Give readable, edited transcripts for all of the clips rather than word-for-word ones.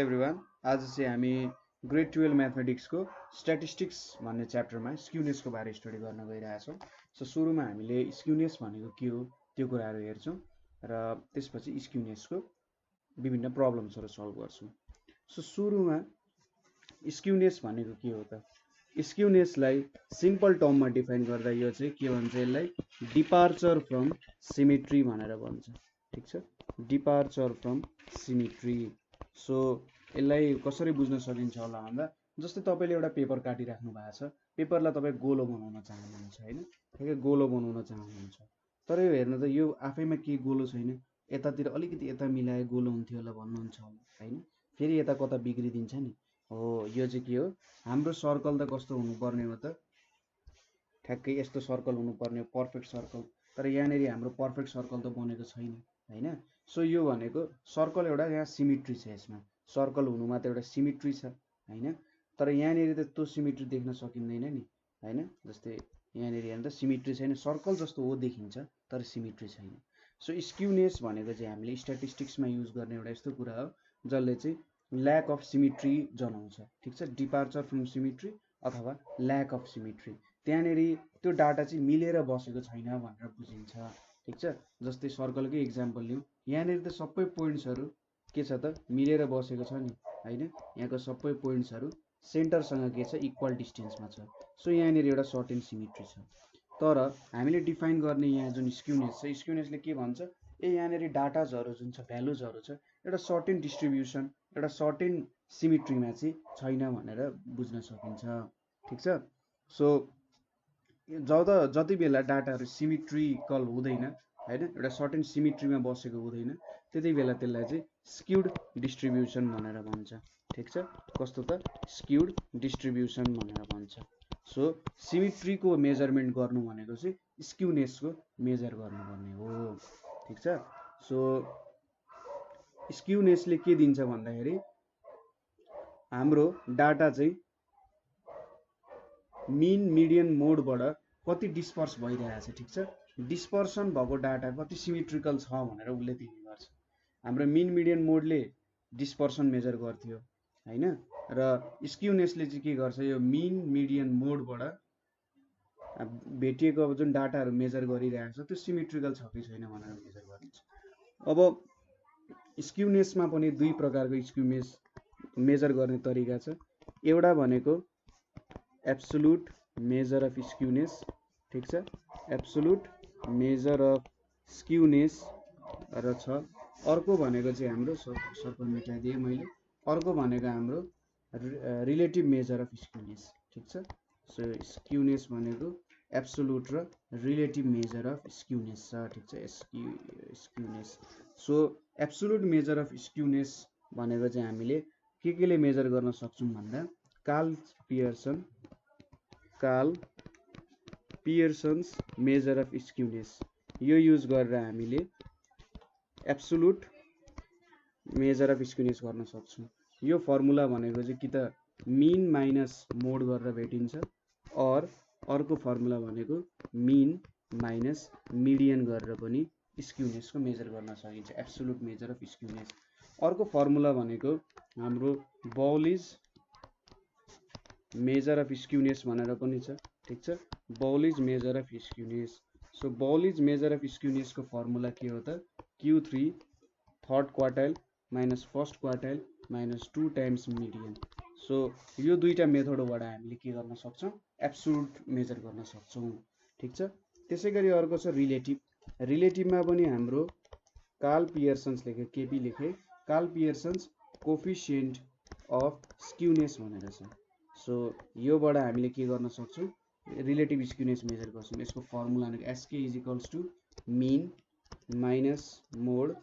Everyone आज चाहिँ हामी ग्रेड 12 म्याथमेटिक्सको स्ट्याटिस्टिक्स भन्ने च्याप्टरमा स्क्युनेसको बारे स्टडी गर्न गइरहेछौँ। सो सुरुमा हामीले स्क्युनेस भनेको के हो त्यो कुराहरू हेर्छौँ र त्यसपछि स्क्युनेसको विभिन्न प्रब्लम्सहरू सल्भ गर्छौँ। सो सुरुमा स्क्युनेस भनेको के हो त? स्क्युनेसलाई सिम्पल टर्ममा डिफाइन गर्दा यो चाहिँ के भन्छ, यसलाई डिपार्चर फ्रम सिमेट्री भनेर भन्छ। ठिक छ, डिपार्चर फ्रम सिमेट्री। सो यसलाई कसरी बुझ्न सकिन्छ होला भन्दा, जस्तै तपाईँले एउटा पेपर काटिराख्नु भएको छ, पेपरलाई तपाईँ गोलो बनाउन चाहनुहुन्छ होइन, ठिकै गोलो बनाउन चाहनुहुन्छ, तर यो हेर्नु त यो आफैमा केही गोलो छैन, यतातिर अलिकति यता मिलाए गोलो हुन्थ्यो होला भन्नुहुन्छ होइन, फेरि यता कता बिग्रिदिन्छ नि। हो, यो चाहिँ के हो, हाम्रो सर्कल त कस्तो हुनुपर्ने हो त, ठ्याक्कै यस्तो सर्कल हुनुपर्ने हो, पर्फेक्ट सर्कल, तर यहाँनिर हाम्रो पर्फेक्ट सर्कल त बनेको छैन होइन। सो यो भनेको सर्कल एउटा यहाँ सिमेट्री छ, यसमा सर्कल हुनुमा त एउटा सिमेट्री छ होइन, तर यहाँनिर त त्यो सिमेट्री देख्न सकिँदैन नि होइन। जस्तै यहाँनिर हेर्नु त सिमेट्री छैन, सर्कल जस्तो हो देखिन्छ तर सिमेट्री छैन। सो स्क्युनेस भनेको चाहिँ हामीले स्ट्याटिस्टिक्समा युज गर्ने एउटा यस्तो कुरा हो जसले चाहिँ ल्याक अफ सिमेट्री जनाउँछ। ठिक छ, डिपार्चर फ्रम सिमेट्री अथवा ल्याक अफ सिमेट्री, त्यहाँनिर त्यो डाटा चाहिँ मिलेर बसेको छैन भनेर बुझिन्छ। ठिक छ, जस्तै सर्कलकै इक्जाम्पल लिउँ, यहाँनिर त सबै पोइन्ट्सहरू के छ त, मिलेर बसेको छ नि होइन, यहाँको सबै पोइन्ट्सहरू सेन्टरसँग के छ, इक्वल डिस्टेन्समा छ। सो यहाँनिर एउटा सर्टेन सिमेट्री छ, तर हामीले डिफाइन गर्ने यहाँ जुन स्क्युनेस छ, स्क्युनेसले के भन्छ, यहाँनिर डाटाजहरू जुन छ, भ्यालुजहरू छ, एउटा सर्टेन डिस्ट्रिब्युसन, एउटा सर्टेन सिमेट्रीमा चाहिँ छैन भनेर बुझ्न सकिन्छ। ठिक छ, सो जति बेला डाटाहरू सिमेट्रिकल हुँदैन होइन, एउटा सर्टेन सिमेट्रीमा बसेको हुँदैन, त्यति बेला त्यसलाई चाहिँ स्क्युड डिस्ट्रिब्युसन भनेर भन्छ। ठिक छ, कस्तो त, स्क्युड डिस्ट्रिब्युसन भनेर भन्छ। सो सिमेट्रीको मेजरमेन्ट गर्नु भनेको चाहिँ स्क्युनेसको मेजर गर्नुपर्ने हो। ठिक छ, सो स्क्युनेसले के दिन्छ भन्दाखेरि हाम्रो डाटा चाहिँ मिन मिडियन मोडबाट कति डिस्पर्स भइरहेछ। ठिक छ, डिस्पर्सन भएको डाटा कति सिमेट्रिकल छ भनेर उसले दिने गर्छ। हाम्रो मिन मिडियन मोडले डिस्पर्सन मेजर गर्थ्यो होइन, र स्क्युनेसले चाहिँ के गर्छ, यो मिन मिडियन मोडबाट भेटिएको अब जुन डाटाहरू मेजर गरिरहेको छ त्यो सिमेट्रिकल छ कि छैन भनेर मेजर गरिन्छ। अब स्क्युनेसमा पनि दुई प्रकारको स्क्युनेस मेजर गर्ने तरिका छ। एउटा भनेको एब्सोल्युट मेजर अफ स्क्युनेस। ठिक छ, एब्सोल्युट मेजर अफ स्क्युनेस र छ। अर्को भनेको चाहिँ हाम्रो सर्कल मेटाइदिएँ मैले, अर्को भनेको हाम्रो रिलेटिभ मेजर अफ स्क्युनेस। ठिक छ, सो स्क्युनेस भनेको एब्सोल्युट र रिलेटिभ मेजर अफ स्क्युनेस छ। ठिक छ, skewness. So absolute measure of skewness भनेको चाहिँ हामीले केले मेजर गर्न सक्छौँ भन्दा, Karl Pearson's measure of skewness, यो युज गरेर हामीले एब्सोल्युट मेजर अफ स्क्युनेस गर्न सक्छौँ। यो फर्मुला भनेको चाहिँ कि त मिन माइनस मोड गरेर भेटिन्छ, और अर्को फर्मुला भनेको मिन माइनस मिडियन गरेर पनि स्क्युनेसको मेजर गर्न सकिन्छ, एब्सोल्युट मेजर अफ स्क्युनेस। अर्को फर्मुला भनेको हाम्रो बौलिज मेजर अफ स्क्युनेस भनेर पनि छ। ठिक छ, Bowley's measure of skewness. So Bowley's measure of स्क्युनेसको फर्मुला के हो त, Q3 third quartile minus first quartile minus 2 times median. So यो दुईटा मेथडबाट हामीले के गर्न सक्छौँ, एब्सोल्युट मेजर गर्न सक्छौँ। ठिक छ, त्यसै गरी अर्को छ रिलेटिभ। रिलेटिभमा पनि हाम्रो कार्ल पियर्सन्स लेखे, केपी लेखे, Karl Pearson's coefficient of skewness भनेर छ। सो योबाट हामीले के गर्न सक्छौँ, रिलेटिभ स्क्युनेस मेजर गर्छौँ। यसको फर्मुला भनेको SK is equals to mean minus mode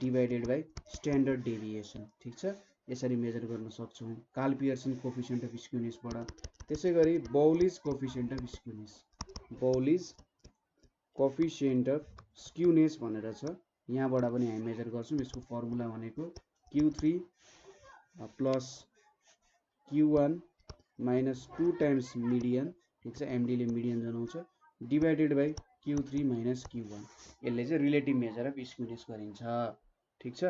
divided by standard deviation. ठिक छ, यसरी मेजर गर्न सक्छौँ कार्ल पियर्सन कोफिसिएन्ट अफ स्क्युनेसबाट। त्यसै गरी Bowley's coefficient of skewness, Bowley's coefficient of skewness भनेर छ, यहाँबाट पनि हामी मेजर गर्छौँ। यसको फर्मुला भनेको Q3 plus Q1 minus 2 times median. ठिक छ, एमडीले मिडियन जनाउँछ, divided by Q3 minus Q1। यसले चाहिँ रिलेटिभ मेजर अफ स्क्युनेस गरिन्छ। ठिक छ,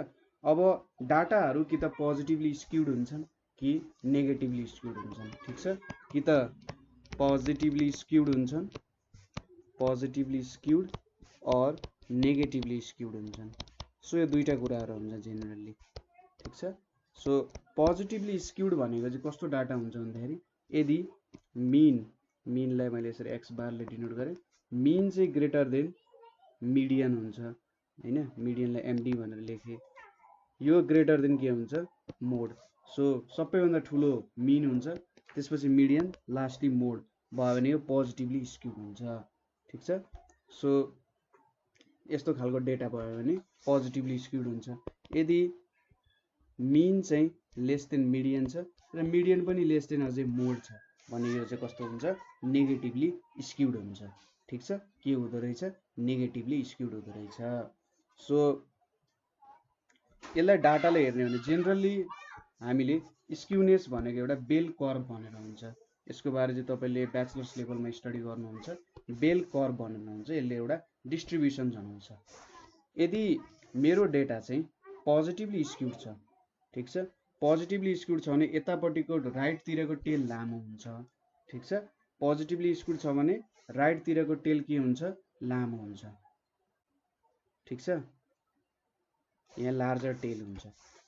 अब डाटाहरू कि त पोजिटिभली स्क्युड हुन्छन् कि नेगेटिभली स्क्युड हुन्छन्, ठिक छ, कि त पोजिटिभली स्क्युड हुन्छन्, positively skewed or negatively skewed हुन्छन्। सो यो दुईटा कुराहरू हुन्छ जेनरली, ठिक छ। सो पोजिटिभली स्क्युड भनेको चाहिँ कस्तो डाटा हुन्छ भन्दाखेरि यदि मिनलाई मैले यसरी एक्स बारले डिनोट गरेँ, मिन चाहिँ ग्रेटर देन मिडियन हुन्छ हैन, मिडियनलाई एमडी भनेर लेखेँ, यो ग्रेटर देन के हुन्छ मोड। सो सबैभन्दा ठुलो मिन हुन्छ, त्यसपछि मिडियन, लास्टली मोड भयो भने यो पोजिटिभली स्क्युड हुन्छ, ठिक छ। सो यस्तो खालको डेटा भयो भने पोजिटिभली स्क्युड हुन्छ। यदि मिन चाहिँ लेस देन मिडियन छ र मिडियन पनि लेस देन अझै मोड छ भने यो चाहिँ कस्तो हुन्छ नेगेटिभली स्क्युड हुन्छ, ठिक छ। के हुँदो रहेछ नेगेटिभली स्क्युड हुँदो रहेछ। सो यसलाई डाटाले हेर्ने भने जेनरली हामीले स्क्युनेस भनेको एउटा बेल कर्भ भनेर हुन्छ, यसको बारे चाहिँ तपाईँले ब्याचलर्स लेभलमा स्टडी गर्नुहुन्छ, बेल कर्भ भनेर हुन्छ, यसले एउटा डिस्ट्रिब्युसन जनाउँछ। यदि मेरो डेटा चाहिँ पोजिटिभली स्क्युड छ, ठिक छ, पोजिटिभली स्क्युड छ भने यतापट्टिको राइटतिरको टेल लामो हुन्छ, ठिक छ। पोजिटिभली स्क्युड छ भने राइटतिरको टेल के हुन्छ लामो हुन्छ, ठिक छ, यहाँ लार्जर टेल हुन्छ।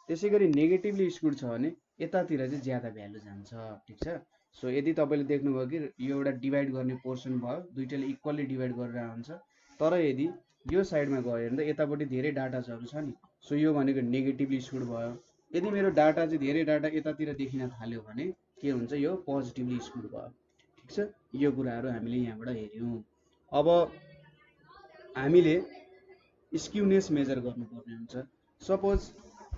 त्यसै गरी नेगेटिभली स्क्युड छ भने यतातिर चाहिँ ज्यादा भ्यालु जान्छ, ठिक छ। सो यदि तपाईँले देख्नुभयो कि यो एउटा डिभाइड गर्ने पोर्सन भयो, दुईटाले इक्वल्ली डिभाइड गरेर हुन्छ, तर यदि यो साइडमा गयो भने त यतापट्टि धेरै डाटाहरू छ नि, सो यो भनेको नेगेटिभली स्क्युड भयो। यदि मेरो डाटा चाहिँ धेरै डाटा यतातिर देखिन थाल्यो भने के हुन्छ यो पोजिटिभली स्क्युड भयो, ठिक छ। यो कुराहरू हामीले यहाँबाट हेर्यौँ। अब हामीले स्क्युनेस मेजर गर्नुपर्ने हुन्छ। सपोज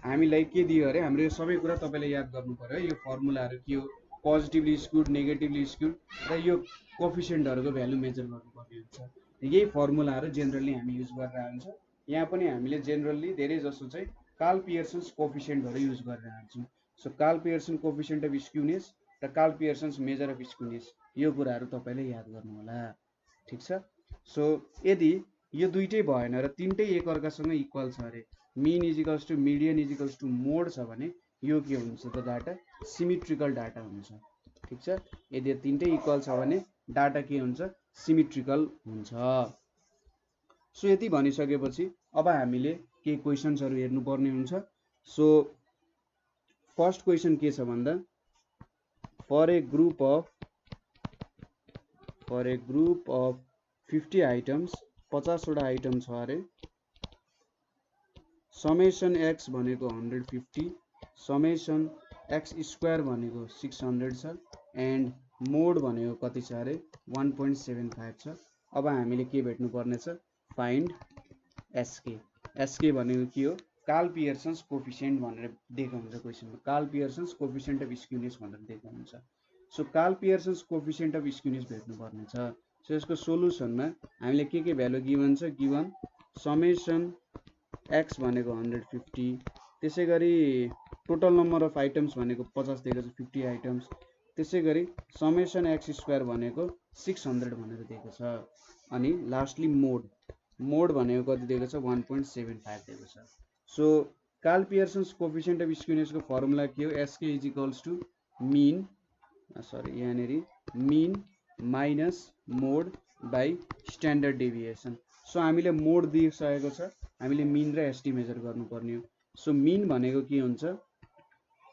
हामीलाई के दियो अरे, हाम्रो यो सबै कुरा तपाईँले याद गर्नु पर्यो, यो फर्मुलाहरू के हो, पोजिटिभली स्क्युड, नेगेटिभली स्क्युड र यो कोफिसिएन्टहरूको भ्यालु मेजर गर्नुपर्ने हुन्छ। यही फर्मुलाहरू जेनरली हामी युज गरेर हुन्छ। यहाँ पनि हामीले जेनरली धेरै जसो चाहिँ कार्ल पियर्सन्स कोफिसिएन्टहरू युज गरेर आउँछौँ। So Karl Pearson coefficient of skewness र Karl Pearson's measure of skewness, यो कुराहरू तपाईँले याद गर्नु होला, ठिक छ। सो यदि यो दुइटै भएन र तिनटै एकअर्कासँग इक्वल छ अरे, mean equals to median equals to mode छ भने यो के हुन्छ त डाटा सिमेट्रिकल डाटा हुन्छ, ठिक छ। यदि तिनटै इक्वल छ भने डाटा के हुन्छ सिमेट्रिकल हुन्छ। सो यति भनिसकेपछि अब हामीले केही क्वेसन्सहरू हेर्नुपर्ने हुन्छ। सो फर्स्ट क्वेसन के छ भन्दा for a group of 50 items, 50 वटा आइटम छ अरे, समेसन एक्स भनेको 150, समेसन एक्स स्क्वायर भनेको 600 छ, एन्ड मोड भनेको कति छ अरे 1.75 छ। अब हामीले के भेट्नु पर्ने छ फाइन्ड एसके। एसके भनेको के हो कार्ल पियर्सन्स कोफिसिएन्ट भनेर दिएको हुन्छ क्वेसनमा, Karl Pearson's coefficient of skewness भनेर दिएको हुन्छ। So Karl Pearson's coefficient of skewness भेट्नु पर्ने छ। सो यसको सोलुसनमा हामीले के भ्यालु गिभन छ, गिभन समेसन एक्स भनेको 150, त्यसै गरी टोटल नम्बर अफ आइटम्स भनेको 50 दिएको छ, 50 आइटम्स, त्यसै गरी समेसन एक्स स्क्वायर भनेको 600 भनेर दिएको छ, अनि लास्टली मोड भनेको कति दिएको छ 1.75 दिएको छ। So Karl Pearson's coefficient of स्क्युनेसको फर्मुला के हो, SK is equals to mean यहाँनिर mean minus mode by standard deviation. So हामीले मोड दिइसकेको छ, हामीले मिन र एसटी मेजर गर्नुपर्ने हो। सो मिन भनेको के हुन्छ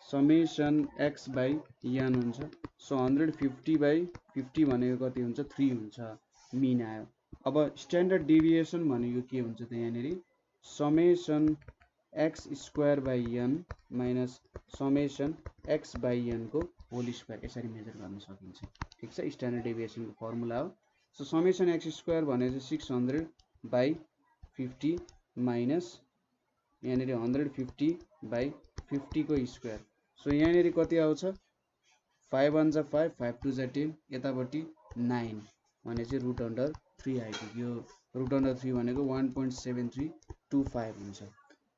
समेसन एक्स बाई एन हुन्छ। सो 150 बाई 50 भनेको कति हुन्छ 3 हुन्छ, मिन आयो। अब स्ट्यान्डर्ड डेभिएसन भनेको के हुन्छ त यहाँनिर summation x square by n minus summation x by n को होल स्क्वायर, यसरी मेजर गर्न सकिन्छ, ठिक छ। स्ट्यान्डर्ड डेभिएसनको फर्मुला हो। सो समेसन एक्स स्क्वायर भनेको 600 बाई 50 माइनस यहाँनिर 150 बाई 50 को स्क्वायर। सो यहाँनिर कति आउँछ 5 1 जा 5, 5 2 जा 10, यतापट्टि 9 भने चाहिँ रुट अन्डर 3 आइपुग्यो। रुट अन्डर 3 भनेको 1.7325 हुन्छ।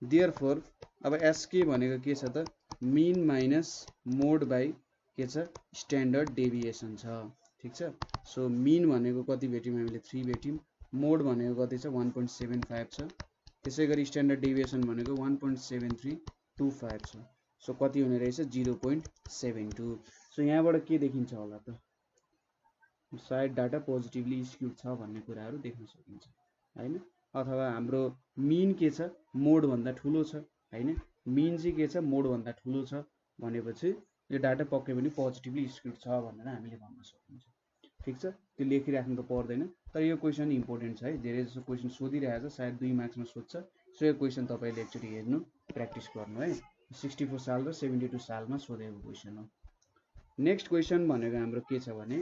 देयरफोर अब एसके भनेको के छ त मिन माइनस मोड बाई के छ स्ट्यान्डर्ड डेभिएसन छ, ठिक छ। सो मिन भनेको कति भेट्यौँ हामीले 3 भेट्यौँ, मोड भनेको कति छ 1.75 छ, त्यसै गरी स्ट्यान्डर्ड डेभिएसन भनेको 1.7325 छ। सो कति हुने रहेछ 0.72। सो यहाँबाट के देखिन्छ होला त, सायद डाटा पोजिटिभली स्क्युड छ भन्ने कुराहरू देख्न सकिन्छ हैन। अथवा हाम्रो मिन के छ मोड भन्दा ठुलो छ हैन, मिन चाहिँ के छ मोड भन्दा ठुलो छ भनेपछि यो डाटा पक्कै पनि पोजिटिभली स्क्युड छ भनेर हामीले भन्न सकिन्छ। ठीक छ, त्यो लेखिराख्नु त पर्दैन, तर यो क्वेसन इम्पोर्टेन्ट छ है, धेरै जसो क्वेसन सोधिरहेको छ, सायद 2 मार्क्समा सोध्छ। सो यो क्वेसन तपाईले एकचोटि हेर्नु, प्र्याक्टिस गर्नु है। 64 साल र 72 सालमा सोधेको क्वेसन हो। नेक्स्ट क्वेसन भनेको हाम्रो के छ भने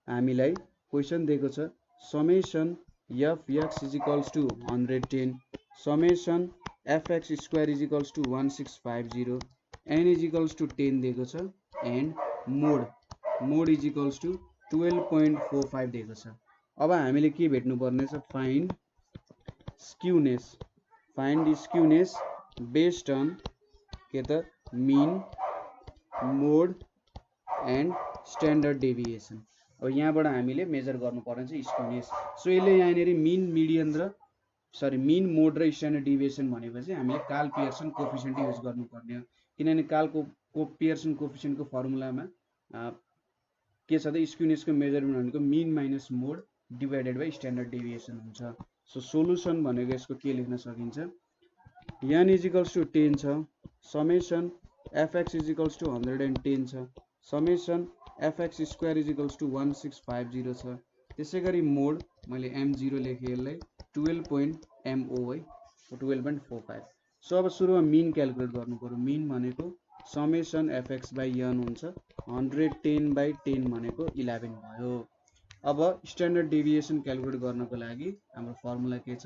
हामीलाई क्वेसन दिएको छ summation fx is equals to 110 summation fx square is equals to 1650 n is equals to 10 दिएको छ and mode is equals to 12.45 दिएको छ। अब हामीले के भेट्नु पर्ने छ, फाइन्ड स्क्युनेस बेस्ड अन के त mean mode and standard deviation. अब यहाँबाट हामीले मेजर गर्नुपर्ने छ स्क्युनेस। सो यसले यहाँनिर मिन मोड र स्ट्यान्डर्ड डेभिएसन भनेपछि हामीले कार्ल पियर्सन कोफिसिएन्ट युज गर्नुपर्ने हो, किनभने कार्ल पियर्सन कोफिसिएन्टको फर्मुलामा के छ त स्क्युनेसको मेजरमेन्ट भनेको mean minus mode divided by standard deviation हुन्छ। सो सोलुसन भनेको यसको के लेख्न सकिन्छ, n इज इक्वल्स टु 10 छ, summation fx is equals to 110 छ, summation fx square is equals to 1650 छ, त्यसै गरी मोड मैले m0 लेखेँ यसलाई 12.mo है 12.45। सो अब सुरुमा मिन क्याल्कुलेट गर्नु पर्यो। मिन भनेको समेसन fx बाई n हुन्छ, 110 बाई 10 भनेको 11 भयो। अब स्ट्यान्डर्ड डेभिएसन क्याल्कुलेट गर्नको लागि हाम्रो फर्मुला के छ,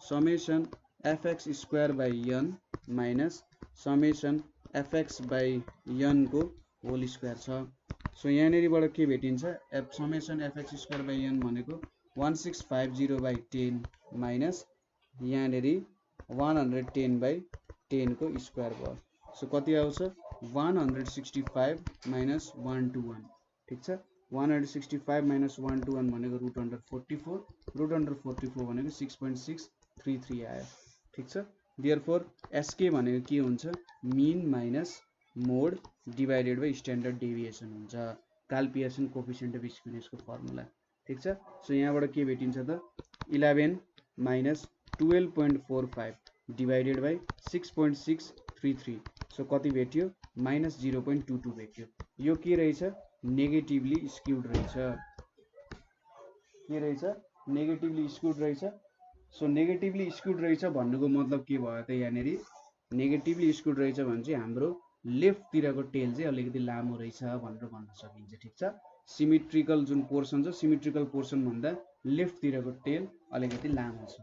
summation fx square by n minus summation fx by n को होल स्क्वायर छ। सो यहाँनिरबाट के भेटिन्छ, summation fx square by n भनेको 1650 बाई 10 माइनस यहाँनिर 110 बाई 10 को स्क्वायर भयो। सो कति आउँछ 165 माइनस 121। ठीक छ, 165 माइनस 121 भनेको रुट अन्डर 44 भनेको 6.633 आयो। ठीक छ, देयरफोर एसके भनेको के हुन्छ, mean minus mode divided by standard deviation हुन्छ, कार्ल पियर्सन कोफिसिएन्ट अफ स्क्युनेसको फर्मुला। ठीक छ, सो यहाँबाट के भेटिन्छ त 11 माइनस 12.45 डिभाइडेड बाई 6.633। सो कति भेट्यो माइनस 0.22 भेट्यो। यो के रहेछ नेगेटिभली स्क्युड रहेछ, के रहेछ नेगेटिभली स्क्युड रहेछ। सो नेगेटिभली स्क्युड रहेछ भन्नुको मतलब के भयो त, यहाँनिर नेगेटिभली स्क्युड रहेछ भने चाहिँ हाम्रो लेफ्टतिरको टेल चाहिँ अलिकति लामो रहेछ भनेर भन्न सकिन्छ। ठीक छ, सिमेट्रिकल जुन पोर्सन छ सिमेट्रिकल पोर्सन भन्दा लेफ्टतिरको टेल अलिकति लामो छ।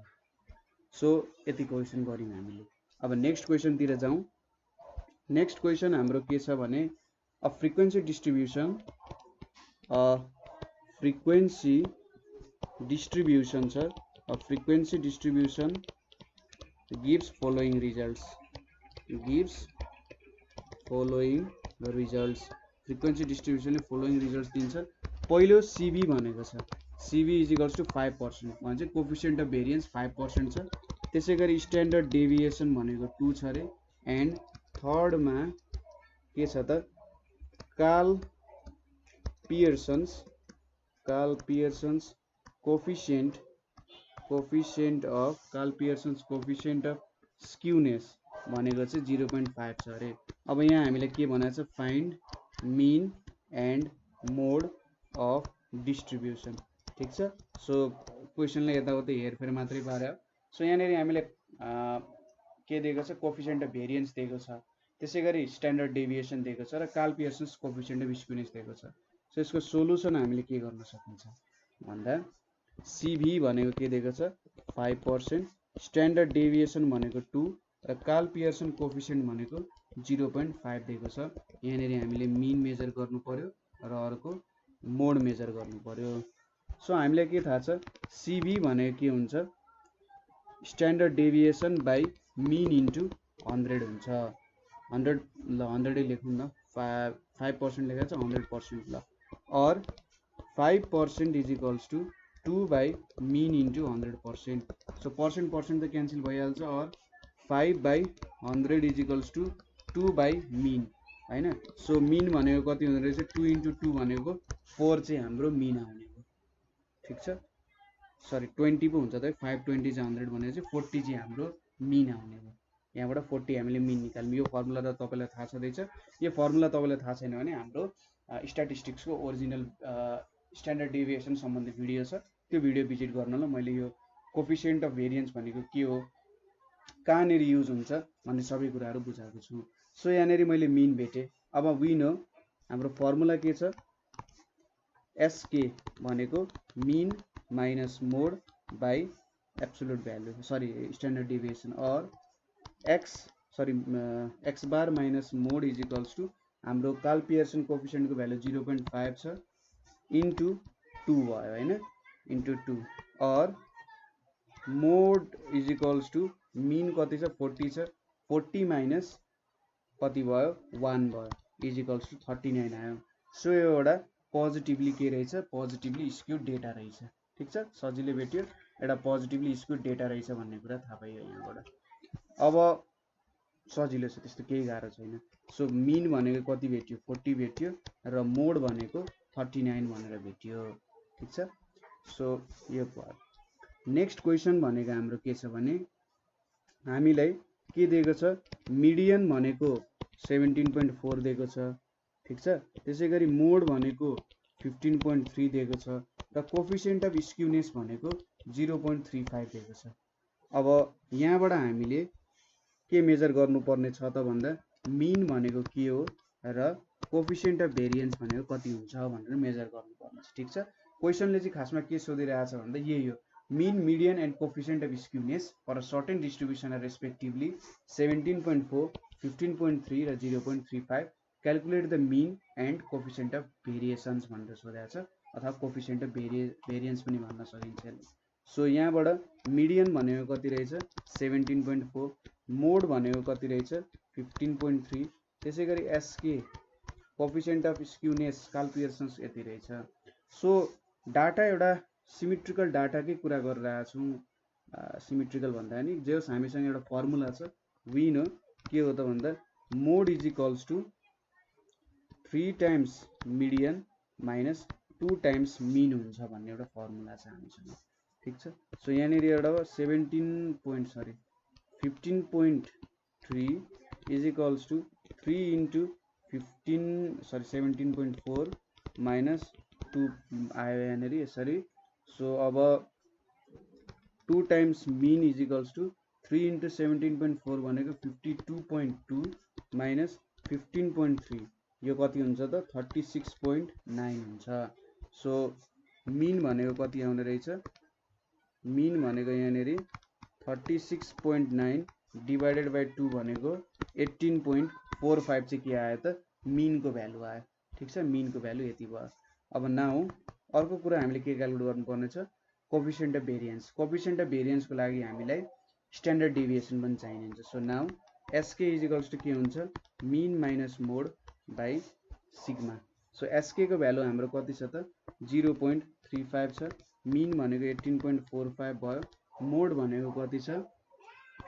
सो यति क्वेसन गर्यौँ हामीले। अब नेक्स्ट क्वेसनतिर जाउँ। नेक्स्ट क्वेसन हाम्रो के छ भने अ फ्रिक्वेन्सी डिस्ट्रिब्युसन छ, a frequency distribution gives following results, frequency distribution ले following results दिन्छ। पहिलो CV भनेको छ, CV is equals to 5% भन्छ, कोफिसिएन्ट अफ भेरिएन्स 5% छ। त्यसै गरी स्ट्यान्डर्ड डेभिएसन भनेको 2 छ रे, एन्ड थर्डमा के छ त Karl Pearson's coefficient of skewness भनेको चाहिँ 0.5 छ अरे। अब यहाँ हामीले के भनेको छ, find mean and mode of distribution. ठीक छ, सो क्वेसनले यताउति हेरफेर मात्रै पार्यो। सो यहाँनिर हामीले के दिएको छ, कोफिसिएन्ट अफ भेरिएन्स दिएको छ, त्यसै गरी स्ट्यान्डर्ड डेभिएसन दिएको छ र Karl Pearson's coefficient of skewness दिएको छ। सो यसको सोलुसन हामीले के गर्न सकिन्छ भन्दा CV भनेको के दिएको छ 5%, स्ट्यान्डर्ड डेभिएसन भनेको 2 र कार्ल पियर्सन कोफिसिएन्ट भनेको 0.5 दिएको छ। यहाँनिर हामीले मिन मेजर गर्नु पर्यो र अर्को मोड मेजर गर्नु पर्यो। सो हामीलाई के थाहा छ, CV भनेको के हुन्छ, standard deviation by mean into 100 हुन्छ। 100 ल 100 लेखौँ न, 5% लेखेको छ 100% ल, और 5% is equals to 2 by mean into 100%. So percent त क्यान्सल भइहाल्छ और 5 by 100 is equals to 2 by mean हैन. सो mean भनेको कति हुँदो रहेछ 2 into 2 भनेको 4 चाहिँ हाम्रो mean आउने हो. ठीक छ. सरी 20 पो हुन्छ त 520 चाहिँ 100 भनेको चाहिँ 40 चाहिँ हाम्रो mean आउने हो. यहाँबाट 40 हामीले mean निकाल्यौं. यो फर्मुला त तपाईलाई थाहा छदैछ. यो फर्मुला तपाईलाई थाहा छैन भने हाम्रो स्ट्याटिस्टिक्स को ओरिजिनल स्ट्यान्डर्ड डेभिएसन सम्बन्धी भिडियो छ. त्यो भिडियो भिजिट गर्न ल. मैले यो कोफिसिएन्ट अफ भेरिएन्स भनेको के हो, कहाँनेर युज हुन्छ भन्ने सबै कुराहरू बुझाएको छु. सो यहाँनेर मैले मीन भेटे. अब वी नो हाम्रो फर्मुला के छ, एसके भनेको mean minus mode by absolute value sorry standard deviation और X bar minus mode is equals to हाम्रो कार्ल पियर्सन कोफिसिएन्ट को भ्यालु 0.5 छ इन्टु 2 भयो हैन, इन्टु 2 और mode is equals to mean कति छ 40 छ, 40 माइनस कति भयो 1 भयो इज इक्वल्स टू 39 आयो. सो यो एउटा पोजिटिभली के रहेछ, पोजिटिभली स्क्यू डेटा रहेछ. ठीक छ, सजिलै भेट्यो. एउटा पोजिटिभली स्क्यू डेटा रहेछ भन्ने कुरा थाहा पाइयो यहाँबाट. अब सजिलो छ, त्यस्तो केही गाह्रो छैन. सो मीन भनेको कति भेट्यो 40 भेट्यो र मोड भनेको 39 भनेर भेट्यो. ठीक छ. सो यो भयो. नेक्स्ट क्वेशन भनेको हाम्रो के छ भने हामीलाई के दिएको छ, मिडियन भनेको 17.4 दिएको छ. ठीक छ. त्यसैगरी मोड भनेको 15.3 दिएको छ र कोफिसिएन्ट अफ स्क्यूनेस भनेको 0.35 दिएको छ. अब यहाँबाट हामीले के मेजर गर्नुपर्ने छ त भन्दा मीन भनेको के हो र कोफिसिएन्ट अफ भेरिएन्स भनेको कति हुन्छ भनेर मेजर गर्नुपर्ने छ. ठीक छ. क्वेशनले चाहिँ खासमा के सोधिरहेछ भन्दा यही हो, mean, median and coefficient of skewness for a certain distribution are respectively 17.4, 15.3 र 0.35. Calculate the mean and coefficient of variations भनेर सोधेको छ अथवा coefficient of variance पनि भन्न सकिन्छ. सो यहाँबाट मिडियन भनेको कति रहेछ 17.4, मोड भनेको कति रहेछ 15.3, त्यसैगरी SK coefficient of skewness Karl Pearson यति रहेछ. सो डाटा एउटा सिमेट्रिकल डाटा के कुरा गरिरहेको छौँ. सिमेट्रिकल भन्दा नि जे होस् हामीसँग एउटा फर्मुला छ. वी नो के हो त भन्दा mode is equals to 3 times median minus 2 times mean हुन्छ भन्ने एउटा फर्मुला छ हामीसँग. ठीक छ. सो यहाँनिर एउटा 15.3 is equals to 3 into 17.4 minus 2 आयो यहाँनिर यसरी. सो अब 2 times mean is equals to 3 into 17.4 भनेको 52.2 माइनस 15.3 यो कति हुन्छ त 36.9 हुन्छ. सो मीन भनेको कति आउने रहेछ, मीन भनेको यहाँनिर 36.9 डिभाइडेड बाई 2 भनेको 18.45 चाहिँ के आयो त मीन को भ्यालु आयो. ठीक छ. मीन को भ्यालु यति भयो. अब नाउ अर्को कुरा हामीले के क्याल्कुलेट गर्नुपर्ने छ, coefficient of variance. Coefficient of variance को लागि हामीलाई स्ट्यान्डर्ड डेभिएसन पनि चाहिन्छ. So now SK is equals to के हुन्छ mean minus mode by sigma. So SK को भ्यालु हाम्रो कति छ त 0.35 छ, मीन भनेको 18.45 भयो, मोड भनेको कति छ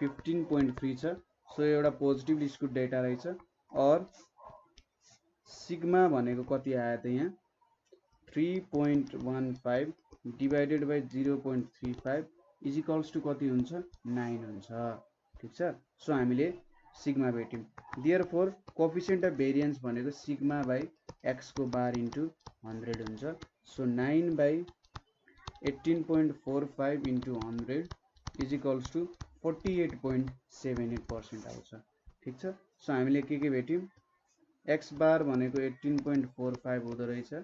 15.3 छ. सो एउटा पोजिटिभ स्क्यू डेटा रहेछ और सिग्मा भनेको कति आयो त यहाँ 3.15 divided by 0.35 is equals to कति हुन्छ 9 हुन्छ. ठीक छ. सो हामीले सिग्मा भेट्यौं. देयरफोर कोफिसिएन्ट अफ भेरिएन्स भनेको सिग्मा बाई एक्स को बार इन्टु 100 हुन्छ. So 9 by 18.45 into 100 is equals to 48.78% आउँछ. ठीक छ. सो हामीले के भेट्यौं, एक्स बार भनेको 18.45 हुँदो रहेछ,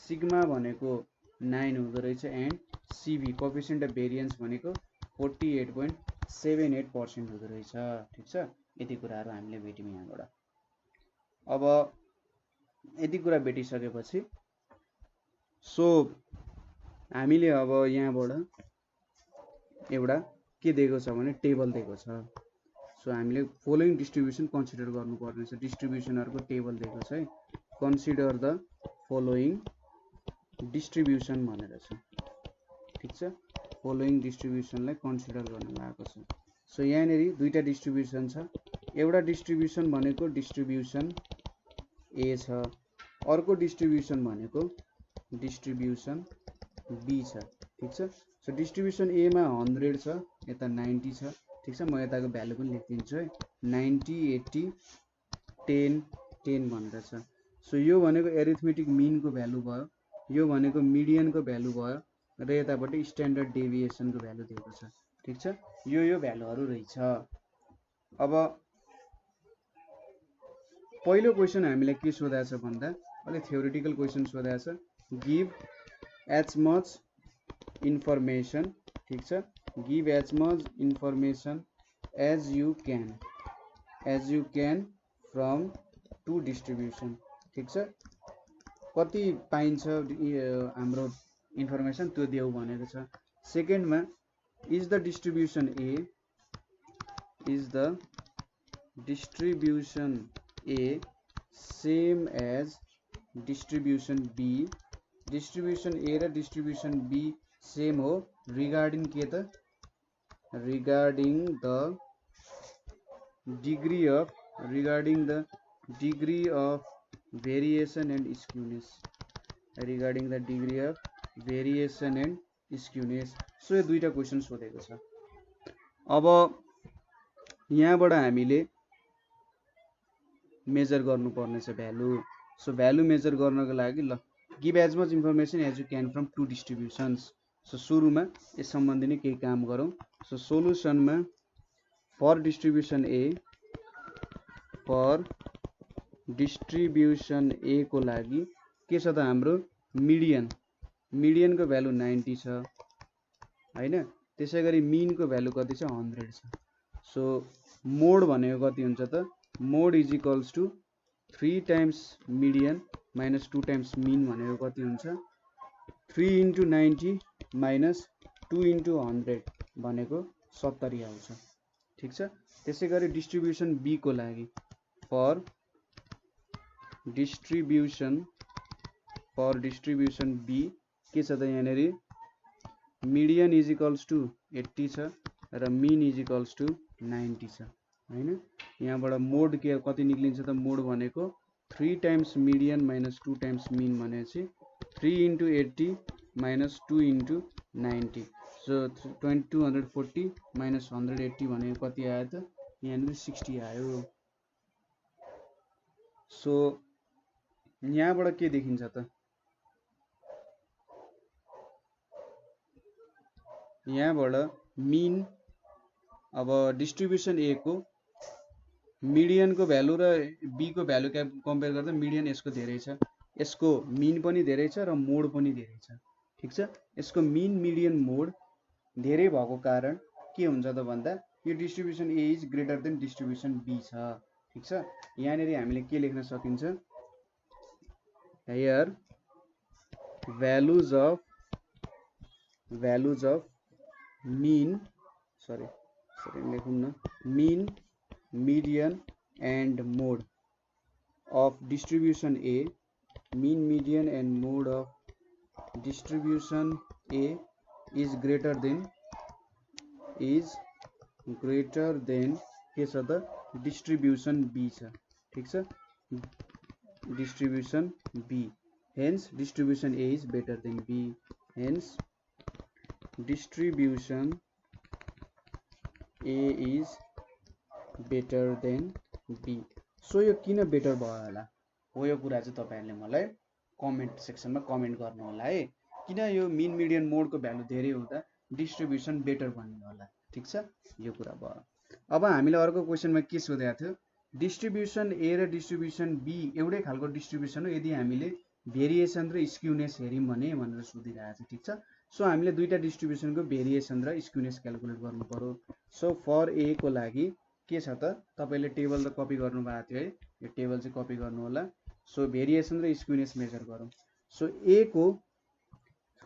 सिग्मा भनेको 9 हुँदो रहेछ and CB coefficient of variance भनेको 48.78% हुँदो रहेछ. ठीक छ. यति कुराहरू हामीले भेट्यौं यहाँबाट. अब यति कुरा भेटिसकेपछि सो हामीले अब यहाँबाट एउटा के दिएको छ भने टेबल दिएको छ. सो हामीले फलोइङ डिस्ट्रिब्युसन कन्सिडर गर्नुपर्ने छ. डिस्ट्रिब्युसनहरुको टेबल दिएको छ है. कन्सिडर द फलोइङ डिस्ट्रिब्युसन भनेर छ. ठीक छ, फलोइङ डिस्ट्रिब्युसनलाई कन्सिडर गर्न लागेको छ। सो यहाँनिर दुईटा डिस्ट्रिब्युसन छ, एउटा डिस्ट्रिब्युसन भनेको डिस्ट्रिब्युसन ए छ, अर्को डिस्ट्रिब्युसन भनेको डिस्ट्रिब्युसन बी छ। ठीक छ, सो डिस्ट्रिब्युसन ए मा 100 छ, यता 90 छ। ठीक छ, म यताको भ्यालु पनि लेखिदिन्छु है, 90 80 10 10 भनेर छ। सो यो भनेको एरिथमेटिक मीन को भ्यालु भयो, यो भनेको मिडियन को भ्यालु भयो, र यतापट्टि स्ट्यान्डर्ड डेभिएसन को भ्यालु दिएको छ। ठीक छ, यो भ्यालुहरु रहेछ। अब पहिलो क्वेशन हामीलाई के सोधेको छ भन्दा अलि थ्योरेटिकल क्वेशन सोधेको छ, गिभ एज मच इन्फर्मेसन। ठीक छ, give as much information as you can from to distribution. ठीक छ, कति पाइन्छ हाम्रो इन्फर्मेसन त्यो देऊ भनेको छ। सेकेन्डमा is the distribution A same as distribution B. Distribution A र डिस्ट्रिब्युसन बी सेम हो रिगार्डिङ के त, regarding the degree of variation and skewness, regarding the degree of variation and skewness. So यो दुईटा क्वेशन सोधेको छ। अब यहाँबाट हामीले मेजर गर्नुपर्ने छ भ्यालु। सो भ्यालु मेजर गर्नको लागि ल give as much information as you can from two distributions. So सुरुमा यस सम्बन्धी नै केही काम गरौँ। सो सोलुसनमा फर डिस्ट्रिब्युसन ए को लागि के छ त हाम्रो मिडियनको भ्यालु 90 छ हैन, त्यसैगरी मीनको भ्यालु कति छ 100 छ। सो मोड भनेको कति हुन्छ त, mode is equals to 3 times median minus 2 times mean भनेको कति हुन्छ 3 इन्टु 90 माइनस 2 इन्टु 100 भनेको 70 आउँछ। ठीक छ, त्यसैगरी डिस्ट्रिब्युसन बी को लागि फर डिस्ट्रिब्युसन बी के छ त, यहाँनेरि मिडियन इज इक्वल्स टु 80 छ र मीन इज इक्वल्स टु 90 छ हैन। यहाँबाट मोड के कति निक्लिन्छ त, मोड भनेको 3 टाइम्स मिडियन माइनस 2 टाइम्स मीन भनेपछि 3 into 80 minus 2 into 90। So 240 minus 180 भनेको कति आयो त, यहाँनिर 60 आयो। सो यहाँबाट के देखिन्छ त, यहाँबाट मीन अब डिस्ट्रिब्युसन ए को मिडियन को भ्यालु र बी को भ्यालु कम्पेयर गर्दा मिडियन यसको धेरै छ, यसको मीन पनि धेरै छ र मोड पनि धेरै छ। ठीक छ, यसको मीन मिडियन मोड धेरै भएको कारण के हुन्छ त भन्दा यो distribution A is greater than distribution B छ। ठीक छ, यहाँनिर हामीले के लेख्न सकिन्छ, हियर भ्यालुज अफ मीन लेखौँ न, मीन median and mode of distribution A, mean median and mode of distribution A is greater than के छ त distribution B छ। ठीक छ, distribution B, hence distribution A is better than B, hence distribution A is better than B. So यो किन better भयो होला हो, यो कुरा चाहिँ तपाईहरुले मलाई कमेन्ट सेक्सनमा कमेन्ट गर्नु होला है, किन यो मिन मिडियन मोड को भ्यालु धेरै हुँदा डिस्ट्रिब्युसन बेटर बन्यो होला। ठीक छ, यो कुरा भयो। अब हामीले अर्को क्वेशनमा के सोधेको थियो, डिस्ट्रिब्युसन ए र डिस्ट्रिब्युसन बी एउटै खालको डिस्ट्रिब्युसन हो यदि हामीले भेरिएसन र स्क्युनेस हेर्यौं भने भनेर सोधिरहेको छ। ठीक छ, सो हामीले दुईटा डिस्ट्रिब्युसनको भेरिएसन र स्क्युनेस क्याल्कुलेट गर्नु पर्यो। सो फर ए को लागि के छ त, तपाईले टेबल त कपी गर्नु भएको थियो है, यो टेबल चाहिँ कपी गर्नु होला। सो भेरिएसन र स्क्युनेस मेजर गरौँ। सो ए को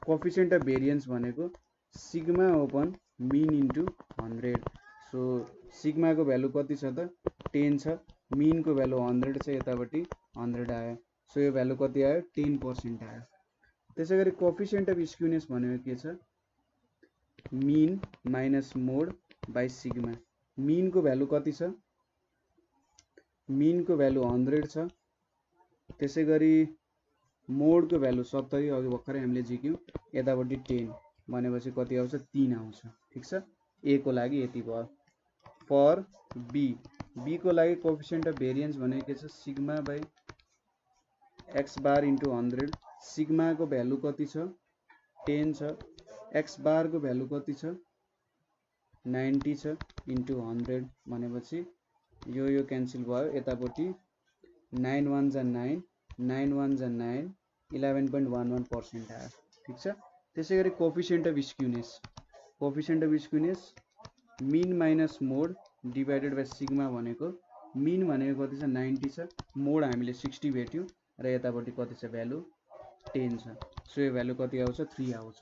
कोएफिसिएन्ट अफ भेरिएन्स भनेको सिग्मा ओपन मीन इन्टु 100। सो सिग्मा को भ्यालु कति छ त 10 छ, मीन को भ्यालु 100 छ, यतापट्टि 100 आयो। सो यो भ्यालु कति आयो 10% आयो। त्यसैगरी कोएफिसिएन्ट अफ स्क्युनेस भनेको के छ mean minus mode by sigma. मिनको भ्यालु कति छ? मिनको भ्यालु 100 छ। त्यसै गरी मोडको भ्यालु 70, अघि भर्खरै हामीले झिक्यौँ। यतापट्टि 10 भनेपछि कति आउँछ? 3 आउँछ। ठिक छ, ए को लागि यति भयो। फर बी, बी को लागि कोएफिसिएन्ट अफ भेरिएन्स भनेको के छ? Sigma by X bar into 100। सिग्माको भ्यालु कति छ? 10 छ। एक्स बारको भ्यालु कति छ? 90 छ इन्टु 100 भनेपछि यो क्यान्सल भयो। यतापट्टि 9 1 जा 9, 9 1 जा 9, 11.11% आयो। ठिक छ, त्यसै गरी coefficient of skewness, coefficient of skewness mean minus mode divided by sigma भनेको मिन भनेको कति छ? 90 छ। मोड हामीले 60 भेट्यौँ र यतापट्टि कति छ? भ्यालु 10 छ। सो यो भ्यालु कति आउँछ? 3 आउँछ।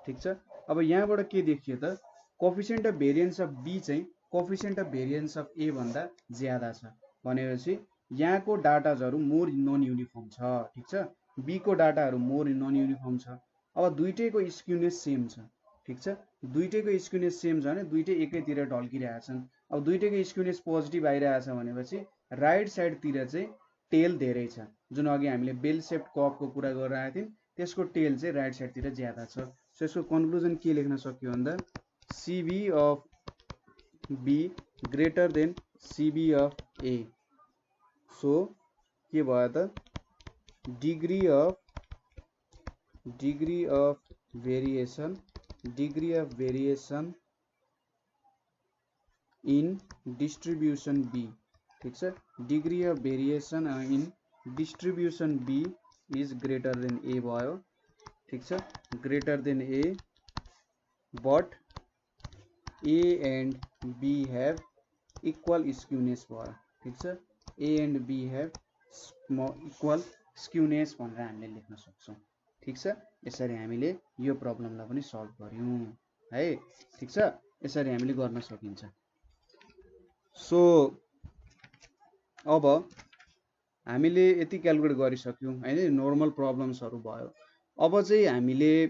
ठिक छ, अब यहाँबाट के देखियो त? Coefficient of variance of B चाहिँ coefficient of variance of A भन्दा ज्यादा छ भनेपछि यहाँको डाटाजहरू मोर नन युनिफर्म छ। ठिक छ, बी को डाटाहरू मोर नन युनिफर्म छ। अब दुईटैको स्क्युनेस सेम छ। ठिक छ, दुईटैको स्क्युनेस सेम छ भने दुईटै एकैतिर ढल्किरहेछन्। अब दुईटैको स्क्युनेस पोजिटिभ आइरहेछ भनेपछि राइट साइडतिर चाहिँ टेल धेरै छ। जुन अघि हामीले बेल सेप्ड कपको कुरा गरिरहेको थियौँ, त्यसको टेल चाहिँ राइट साइडतिर ज्यादा छ। सो यसको कन्क्लुजन के लेख्न सक्यो भन्दा CV of B greater than CV of A. So के भयो त? Degree of variation in distribution B. ठिक छ, degree of variation in distribution B is greater than A भयो। ठिक छ, greater than A, but A and B have equal skewness भयो। ठिक छ, A and B have equal skewness भनेर हामीले लेख्न सक्छौँ। ठिक छ, यसरी हामीले यो प्रब्लमलाई पनि सल्भ गर्यौँ है। ठिक छ, यसरी हामीले गर्न सकिन्छ। सो अब हामीले यति क्यालकुलेट गरिसक्यौँ हैन, नर्मल प्रब्लम्सहरू भयो। अब चाहिँ हामीले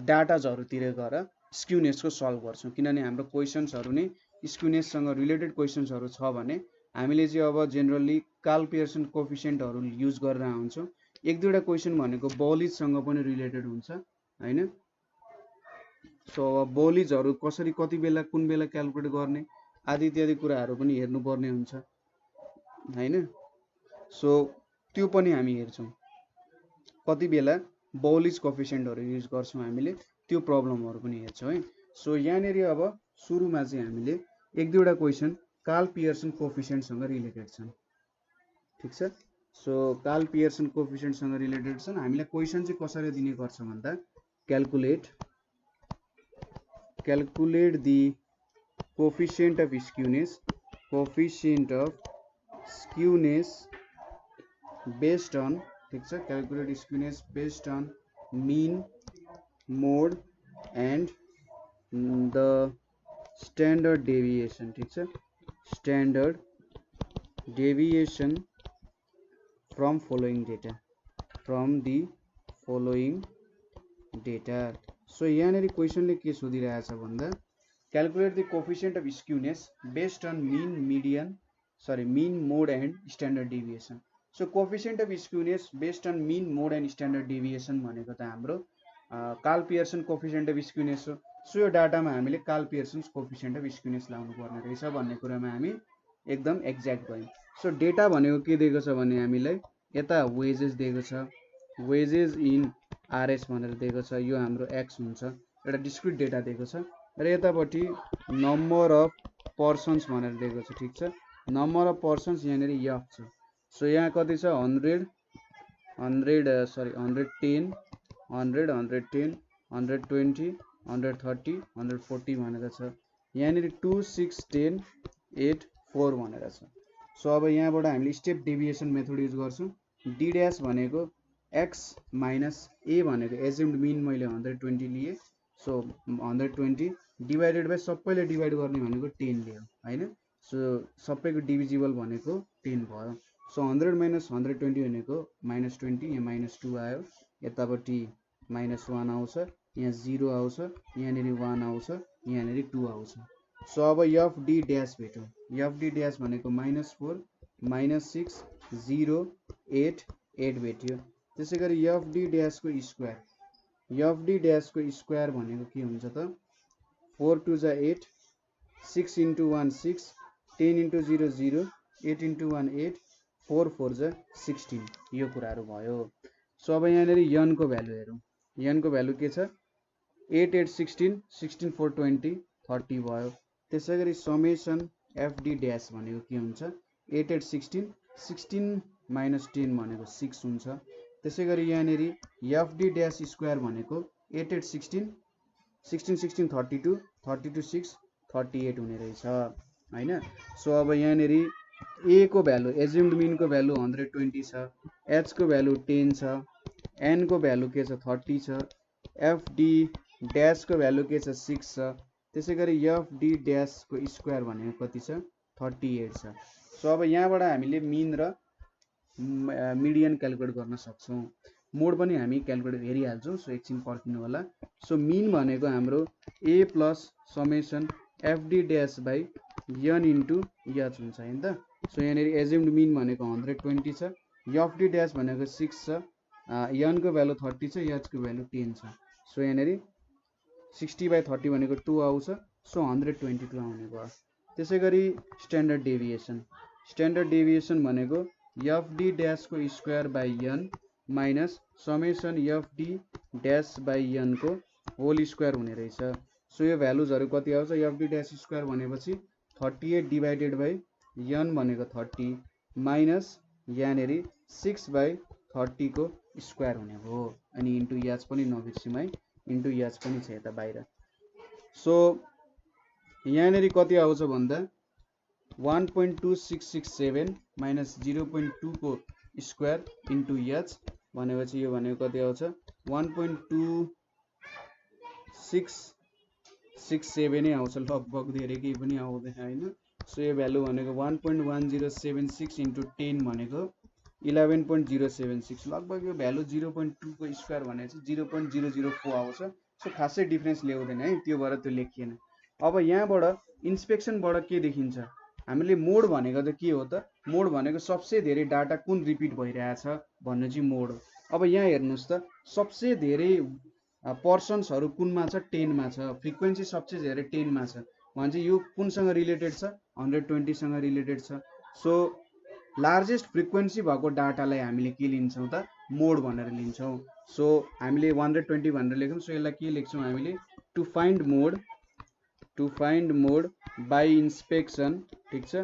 डाटाजहरूतिर गएर स्क्युनेसको सल्भ गर्छौँ, किनभने हाम्रो क्वेसन्सहरू नै स्क्युनेससँग रिलेटेड क्वेसन्सहरू छ भने हामीले चाहिँ अब जेनरली कार्ल पियर्सन कोएफिसिएन्टहरू युज गरेर आउँछौँ। एक दुईवटा क्वेसन भनेको बौलिजसँग पनि रिलेटेड हुन्छ हैन। सो अब बौलिजहरू कसरी, कति बेला, कुन बेला क्यालकुलेट गर्ने आदि इत्यादि कुराहरू पनि हेर्नुपर्ने हुन्छ हैन। सो त्यो पनि हामी हेर्छौँ, कति बेला बौलिज कोएफिसिएन्टहरू युज गर्छौँ हामीले, त्यो प्रब्लमहरू पनि हेर्छौँ है। सो यहाँनिर अब सुरुमा चाहिँ हामीले एक दुईवटा क्वेसन कार्ल पियर्सन कोएफिसिएन्टसँग रिलेटेड छन्। ठिक छ, सो कार्ल पियर्सन कोएफिसिएन्टसँग रिलेटेड छन्। हामीलाई क्वेसन चाहिँ कसरी दिने गर्छ भन्दा calculate the coefficient of skewness based on, ठिक छ, calculate skewness based on mean, mode and the standard deviation. ठिक छ, standard deviation from the following data. So यहाँनिर क्वेसनले के सोधिरहेछ भन्दा calculate the coefficient of skewness based on mean, mode and standard deviation. So coefficient of skewness based on mean, mode and standard deviation भनेको त हाम्रो Karl Pearson coefficient of skewness हो। So यो डाटामा हामीले Karl Pearson coefficient of skewness लाउनु पर्ने रहेछ भन्ने कुरामा हामी एकदम एक्ज्याक्ट भयौँ। सो डेटा भनेको के दिएको छ भने हामीलाई यता वेजेस दिएको छ, वेजेस इन आरएस भनेर दिएको छ, यो हाम्रो एक्स हुन्छ, एउटा डिस्क्रिट डेटा दिएको छ। र यतापट्टि नम्बर अफ पर्सन्स भनेर दिएको छ। ठिक छ, नम्बर अफ पर्सन्स यहाँनिर एफ छ। सो यहाँ कति छ? 100, 110, 110, 120, 130, 140 भनेर छ। यहाँनिर 2, 6, 10, 8, 4 भनेर छ। सो अब यहाँबाट हामीले स्टेप डेभिएसन मेथड युज गर्छौँ। डी ड्यास भनेको एक्स माइनस ए भनेको एज्युम्ड मिन मैले 120 लिए। सो 120 डिभाइडेड बाई सबैले डिभाइड गर्ने भनेको 10 लियो हैन। सो सबैको डिभिजिबल भनेको 10 भयो। सो 100 माइनस 120 भनेको -20, यहाँ -2 आयो, यतापट्टि -1 आउँछ, यहाँ 0 आउँछ, यहाँनिर 1 आउँछ, यहाँनिर 2 आउँछ। सो अब एफ डी ड्यास भेटौँ। एफ डी ड्यास भनेको -4 -6 0 8 8 भेट्यो। त्यसै गरी एफ डी ड्यासको स्क्वायर, एफ डी ड्यासको स्क्वायर भनेको के हुन्छ त 4 2 जा 8 6 × 1 6 10 × 0 0 8 × 1 8 4 4 जा 16 यो कुराहरू भयो। सो अब यहाँनिर यनको भ्यालु हेरौँ। यनको भ्यालु के छ 8 8 16 16 4 20 30 भयो। त्यसै गरी समेसन एफ डी ड्यास भनेको के हुन्छ 8 8 16 16 - 10 भनेको 6 हुन्छ। त्यसै गरी यहाँनिर एफ डी ड्यास स्क्वायर भनेको 8 8 16 16 16 32 32 6 38 हुने रहेछ हैन। सो अब यहाँनिर ए को भ्यालु एज्युम्ड मिनको भ्यालु 120 छ, एच को भ्यालु 10 छ, एन को भ्यालु के छ 30 छ, एफ डी ड्यास को भ्यालु के छ 6 छ। त्यसै गरी एफ डी ड्यास को स्क्वायर भनेको कति छ 38 छ। सो अब यहाँबाट हामीले मिन र मिडियन क्याल्कुलेट गर्न सक्छौँ। मोड पनि हामी क्याल्कुलेट हेरिहाल्छौँ। सो एकछिन पर्खिनु होला। सो मिन भनेको हाम्रो A plus summation F D dash by N into H हुन्छ हैन त। सो यहाँनिर एज्युम्ड मिन भनेको 120 छ, एफ डी ड्यास भनेको 6 छ, एन को भ्यालु 30 छ, एच को भ्यालु 10 छ। सो यहाँनिर 60/30 भनेको 2 आउँछ। सो 122 आउने भयो। त्यसै गरी स्ट्यान्डर्ड डेभिएसन, स्ट्यान्डर्ड डेभिएसन भनेको एफ डी ड्यास को square by n minus summation F D dash by n को होल स्क्वायर हुने रहेछ। सो यो भ्यालुजहरू कति आउँछ एफ डी ड्यास स्क्वायर भनेपछि 38 डिभाइडेड बाई एन भनेको 30 माइनस यहाँनिर 6/30 को स्क्वायर हुने भयो। अनि इन्टु एच पनि नबिर्सौँ है, इन्टु एच पनि छ यता बाहिर। सो यहाँनिर कति आउँछ भन्दा 1.2667 माइनस 0.2 को स्क्वायर इन्टु एच भनेपछि यो भनेको कति आउँछ 1.2667 नै आउँछ लगभग, धेरै केही पनि आउँदैन हैन। सो यो भ्यालु भनेको 1.1076 इन्टु 10 भनेको 11.076 लगभग यो भ्यालु 0.2 को स्क्वायर भनेको 0.004 आउँछ। सो खासै डिफरेन्स ल्याउँदैन है, त्यो भएर त्यो लेखिएन। अब यहाँबाट इन्स्पेक्सनबाट के देखिन्छ हामीले मोड भनेको त के हो त मोड भनेको सबसे धेरै डाटा कुन रिपिट भइरहेछ भन्ने चाहिँ मोड हो। अब यहाँ हेर्नुस् त सबसे धेरै पर्सन्सहरु कुनमा छ 10 मा छ, फ्रिक्वेन्सी सबसे धेरै 10 मा छ भने चाहिँ यो कुनसँग रिलेटेड छ 120 सँग रिलेटेड छ। सो लार्जेस्ट फ्रिक्वेन्सी भएको डाटालाई हामीले के लिन्छौं त मोड भनेर लिन्छौं। सो हामीले 120 भनेर लेख्छौं। सो यसलाई के लेख्छौं हामीले to find mode by inspection, ठीक छ,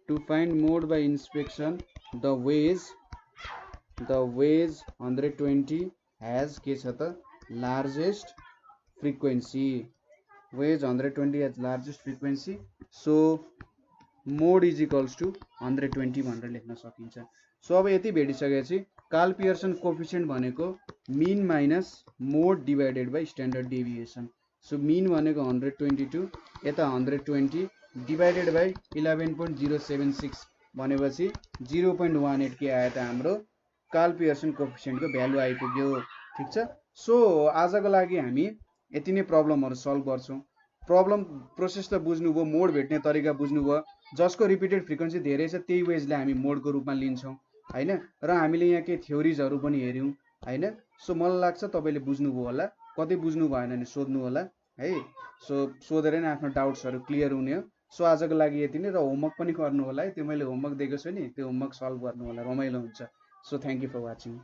to find mode by inspection the wage 120 has के छ त largest frequency, wage 120 has largest frequency. So mode is equals to 120 भनेर लेख्न सकिन्छ। सो अब यति भेटिसकेपछि कार्ल पियर्सन कोएफिसिएन्ट भनेको mean minus mode divided by standard deviation. So mean भनेको 122 यता 120 डिभाइडेड बाइ 11.076 भनेपछि 0.18 के आयो त हाम्रो कार्ल पियर्सन कोएफिसिएन्टको भ्यालु आइपुग्यो, ठीक छ। सो आजको लागि हामी यति नै प्रब्लमहरु सल्भ गर्छौं। प्रब्लम प्रोसेस त बुझ्नुभयो, मोड भेट्ने तरिका बुझ्नुभयो, जसको रिपिटेड फ्रिक्वेन्सी धेरै छ त्यही वेजलाई हामी मोडको रूपमा लिन्छौं हैन। र हामीले यहाँ के थ्योरीजहरु पनि हेर्यौं हैन। सो मलाई लाग्छ तपाईले बुझ्नुभयो होला, कतै बुझ्नु भएन भने सोध्नु होला है। सो सोधेर नै आफ्नो डाउट्सहरु क्लियर हुने हो। सो आजको लागि यति नै, र होमवर्क पनि गर्नु होला है। त्यो मैले होमवर्क दिएको छु नि त्यो होमवर्क सल्भ गर्नु होला, रमाइलो हुन्छ। So thank you for watching.